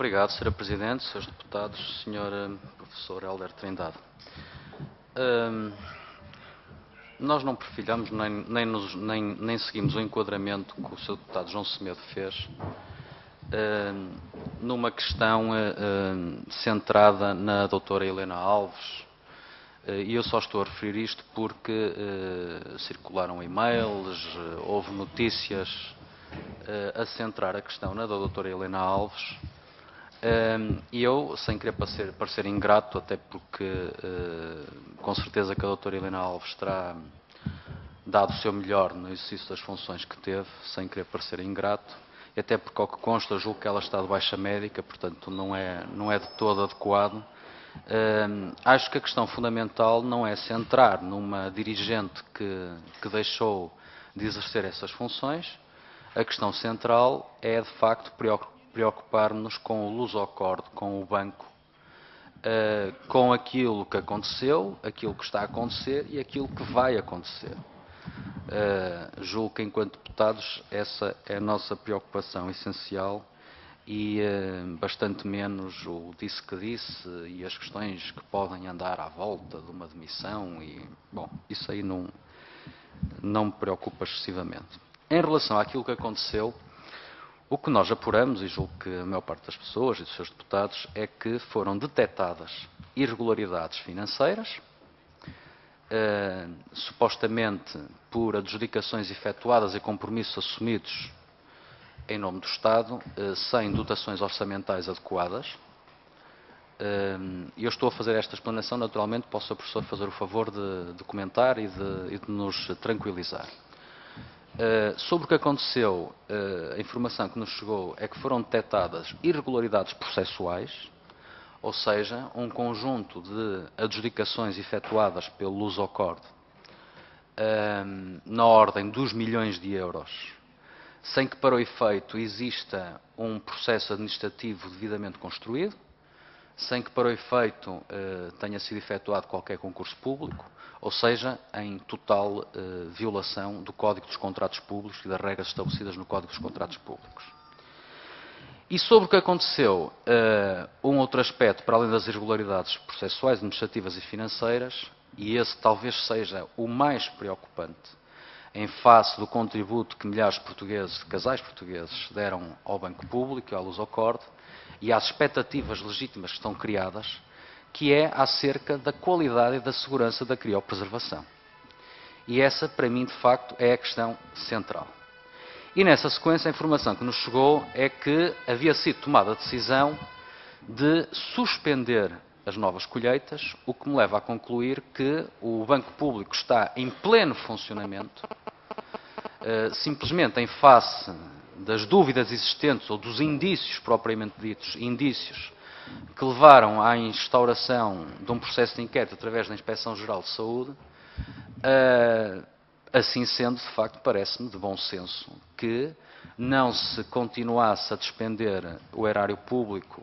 obrigado, Sra. Presidente, Srs. Deputados, Sr. Professor Hélder Trindade. Nós não perfilhamos nem seguimos o enquadramento que o Sr. Deputado João Semedo fez numa questão centrada na doutora Helena Alves, e eu só estou a referir isto porque circularam e-mails, houve notícias a centrar a questão na doutora Helena Alves, e eu, sem querer parecer ingrato, até porque com certeza que a doutora Helena Alves terá dado o seu melhor no exercício das funções que teve, sem querer parecer ingrato, e até porque, ao que consta, julgo que ela está de baixa médica, portanto não é de todo adequado. Acho que a questão fundamental não é centrar numa dirigente que deixou de exercer essas funções. A questão central é, de facto, preocupar-nos com o lusocorde, com o banco, com aquilo que aconteceu, aquilo que está a acontecer e aquilo que vai acontecer. Julgo que, enquanto deputados, essa é a nossa preocupação essencial e bastante menos o disse que disse e as questões que podem andar à volta de uma demissão e, bom, isso aí não me preocupa excessivamente. Em relação àquilo que aconteceu, o que nós apuramos, e julgo que a maior parte das pessoas e dos seus deputados, é que foram detectadas irregularidades financeiras, supostamente por adjudicações efetuadas e compromissos assumidos em nome do Estado, sem dotações orçamentais adequadas. E eu estou a fazer esta explanação, naturalmente, para o Sr. Professor fazer o favor de comentar e de nos tranquilizar. Sobre o que aconteceu, a informação que nos chegou é que foram detectadas irregularidades processuais, ou seja, um conjunto de adjudicações efetuadas pelo lusocorde na ordem dos milhões de euros, sem que para o efeito exista um processo administrativo devidamente construído, sem que para o efeito tenha sido efetuado qualquer concurso público, ou seja, em total violação do Código dos Contratos Públicos e das regras estabelecidas no Código dos Contratos Públicos. E sobre o que aconteceu, um outro aspecto, para além das irregularidades processuais, administrativas e financeiras, e esse talvez seja o mais preocupante, em face do contributo que milhares de portugueses, de casais portugueses, deram ao Banco Público e à Lusocorde, e às expectativas legítimas que estão criadas, que é acerca da qualidade e da segurança da criopreservação. E essa, para mim, de facto, é a questão central. E nessa sequência, a informação que nos chegou é que havia sido tomada a decisão de suspender as novas colheitas, o que me leva a concluir que o Banco Público está em pleno funcionamento, simplesmente em face das dúvidas existentes ou dos indícios propriamente ditos, indícios que levaram à instauração de um processo de inquérito através da Inspeção-Geral de Saúde. Assim sendo, de facto, parece-me de bom senso que não se continuasse a despender o erário público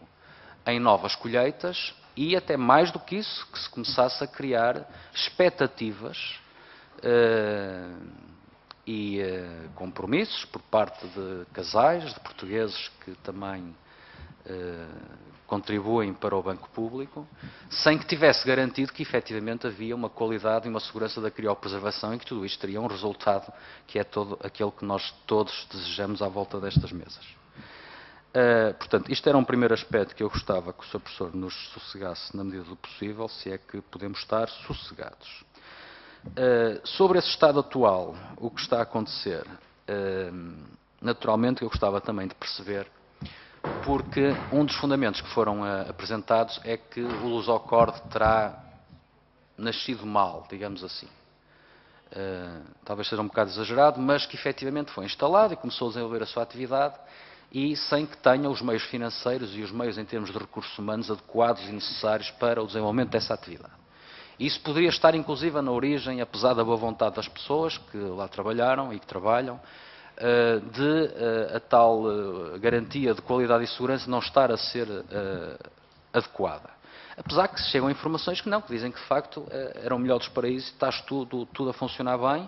em novas colheitas e, até mais do que isso, que se começasse a criar expectativas e compromissos por parte de casais, de portugueses que também contribuem para o Banco Público, sem que tivesse garantido que efetivamente havia uma qualidade e uma segurança da criopreservação e que tudo isto teria um resultado que é todo aquele que nós todos desejamos à volta destas mesas. Portanto, isto era um primeiro aspecto que eu gostava que o Sr. Professor nos sossegasse na medida do possível, se é que podemos estar sossegados. Sobre esse estado atual, o que está a acontecer, naturalmente eu gostava também de perceber, porque um dos fundamentos que foram apresentados é que o lusocorde terá nascido mal, digamos assim. Talvez seja um bocado exagerado, mas que efetivamente foi instalado e começou a desenvolver a sua atividade e sem que tenha os meios financeiros e os meios em termos de recursos humanos adequados e necessários para o desenvolvimento dessa atividade. Isso poderia estar, inclusive, na origem, apesar da boa vontade das pessoas que lá trabalharam e que trabalham, de a tal garantia de qualidade e segurança não estar a ser adequada. Apesar que chegam informações que não, que dizem que de facto era o melhor dos paraísos, está tudo a funcionar bem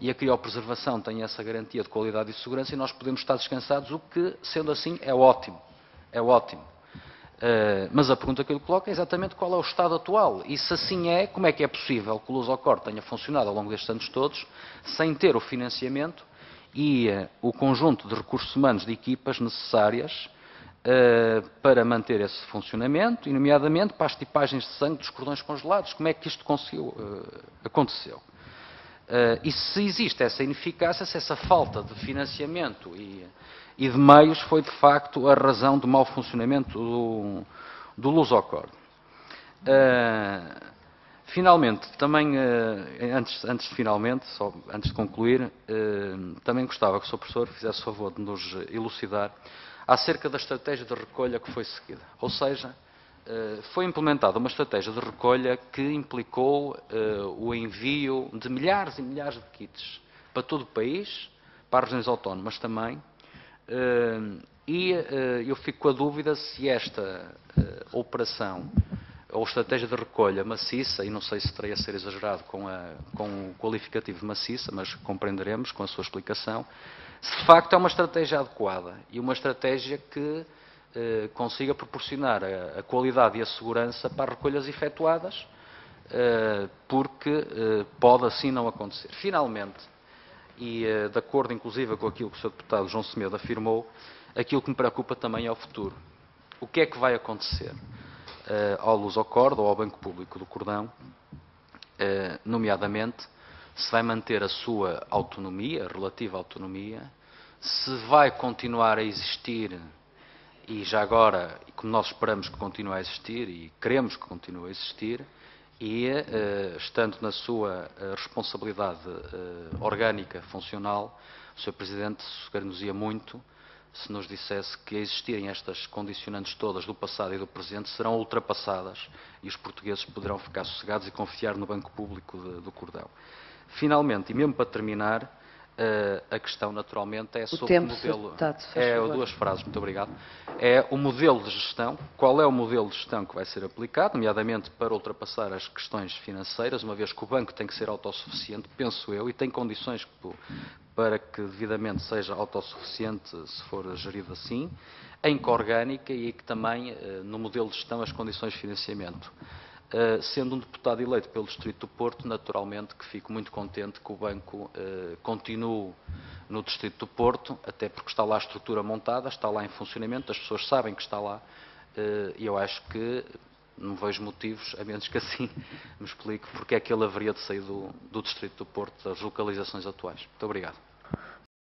e a criopreservação tem essa garantia de qualidade e segurança e nós podemos estar descansados, o que, sendo assim, é ótimo. É ótimo. Mas a pergunta que eu lhe coloco é exatamente qual é o estado atual. E se assim é, como é que é possível que o Lusocor tenha funcionado ao longo destes anos todos sem ter o financiamento e o conjunto de recursos humanos de equipas necessárias para manter esse funcionamento, e nomeadamente para as tipagens de sangue dos cordões congelados? Como é que isto aconteceu? E se existe essa ineficácia, se essa falta de financiamento e de meios foi de facto a razão do mau funcionamento do Lusocor. Finalmente, também, antes de concluir, também gostava que o Sr. Professor fizesse favor de nos elucidar acerca da estratégia de recolha que foi seguida. Ou seja, foi implementada uma estratégia de recolha que implicou o envio de milhares e milhares de kits para todo o país, para as regiões autónomas também, e eu fico com a dúvida se esta operação ou estratégia de recolha maciça, e não sei se terei a ser exagerado com o qualificativo de maciça, mas compreenderemos com a sua explicação, se de facto é uma estratégia adequada e uma estratégia que consiga proporcionar a qualidade e a segurança para as recolhas efetuadas, porque pode assim não acontecer. Finalmente, e de acordo inclusive com aquilo que o Sr. Deputado João Semedo afirmou, aquilo que me preocupa também é o futuro. O que é que vai acontecer ao Lusocor ou ao Banco Público do Cordão, nomeadamente, se vai manter a sua autonomia, a relativa autonomia, se vai continuar a existir, e já agora, como nós esperamos que continue a existir e queremos que continue a existir, e estando na sua responsabilidade orgânica, funcional, o Sr. Presidente sossegar-nos-ia muito se nos dissesse que a existirem estas condicionantes todas do passado e do presente serão ultrapassadas e os portugueses poderão ficar sossegados e confiar no Banco Público do Cordão. Finalmente, e mesmo para terminar, a questão naturalmente é sobre o modelo... duas frases, muito obrigado. É o modelo de gestão, qual é o modelo de gestão que vai ser aplicado, nomeadamente para ultrapassar as questões financeiras, uma vez que o banco tem que ser autossuficiente, penso eu, e tem condições para que devidamente seja autossuficiente, se for gerido assim, em orgânica, e que também, no modelo de gestão, as condições de financiamento. Sendo um deputado eleito pelo Distrito do Porto, naturalmente que fico muito contente que o banco continue no Distrito do Porto, até porque está lá a estrutura montada, está lá em funcionamento, as pessoas sabem que está lá, e eu acho que não vejo motivos, a menos que assim me explique porque é que ele haveria de sair do Distrito do Porto, das localizações atuais. Muito obrigado.